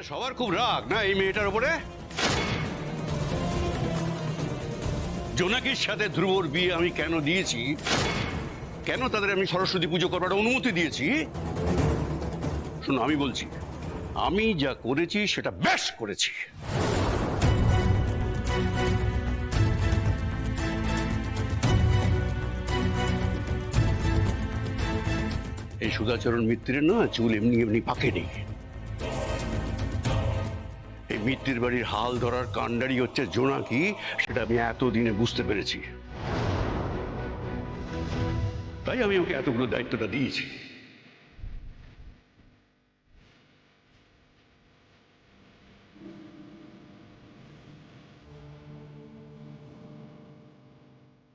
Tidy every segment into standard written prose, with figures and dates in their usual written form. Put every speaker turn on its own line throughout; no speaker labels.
সবার খুব রাগ না এই মেয়েটার উপরে। জোনাকির সাথে ধ্রুবর বিয়ে আমি কেন দিয়েছি, কেন তাদের আমি সরস্বতী পুজো করবার অনুমতি দিয়েছি? শোনো, আমি বলছি, আমি যা করেছি সেটা বেশ করেছি। এই সুধাচরণ মিত্রের না চুল এমনি এমনি পাকেনি। এই মিত্রের বাড়ির হাল ধরার কাণ্ডারি হচ্ছে জোনাকি, সেটা আমি এতদিনে বুঝতে পেরেছি। তাই আমি ওকে এতগুলো দায়িত্বটা দিয়েছি।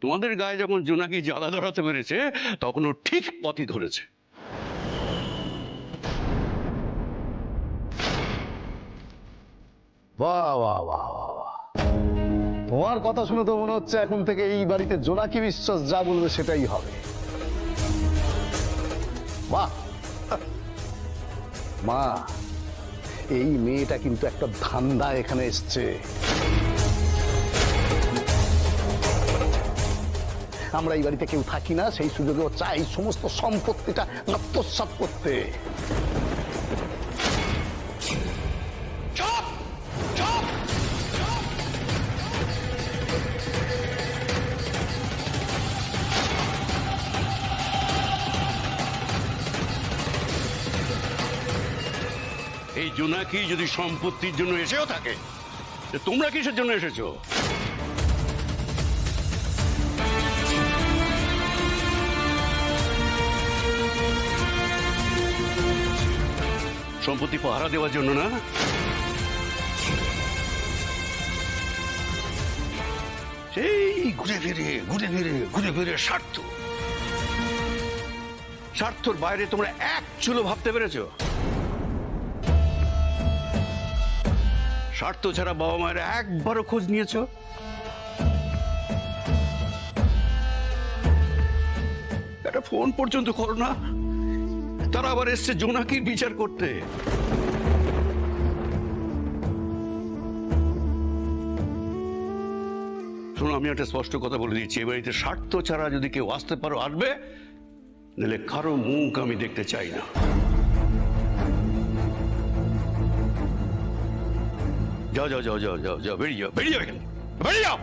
তোমাদের গায়ে যখন জোনাকি জ্বালা ধরাতে পেরেছে তখন ও ঠিক পথই ধরেছে।
বাহ বাহ বাহ বাহ বাহ। তোমার কথা শুনে তো মনে হচ্ছে এখন থেকে এই বাড়িতে জোনাকি বিশ্বাস যা বলবে সেটাই হবে। বাহ। মা, এই মেয়েটা কিন্তু একটা ধান্দা এখানে এসছে। আমরা এই বাড়িতে কেউ থাকি না, সেই সুযোগে ও চাই সমস্ত সম্পত্তিটা আত্মসাৎ করতে।
এই জোনাকি যদি সম্পত্তির জন্য এসেও থাকে, তোমরা কিসের জন্য এসেছো? সম্পত্তি পাহারা দেওয়ার জন্য না? সেই ঘুরে ফিরে স্বার্থর বাইরে তোমরা এক চুলো ভাবতে পেরেছো? স্বার্থ ছাড়া বাবা মায়ের একবারও খোঁজ নিয়েছো? একটা ফোন পর্যন্ত করো না? তারা আবার এসছে জোনাকির বিচার করতে। শোনো, আমি একটা স্পষ্ট কথা বলে দিচ্ছি, এ বাড়িতে স্বার্থ ছাড়া যদি কেউ আসতে পারো আসবে, নাহলে কারো মুখ আমি দেখতে চাই না। যাও যাও যাও যাও যাও যাও, বেরিয়ে যাও এখানে, বেরিয়ে যাও।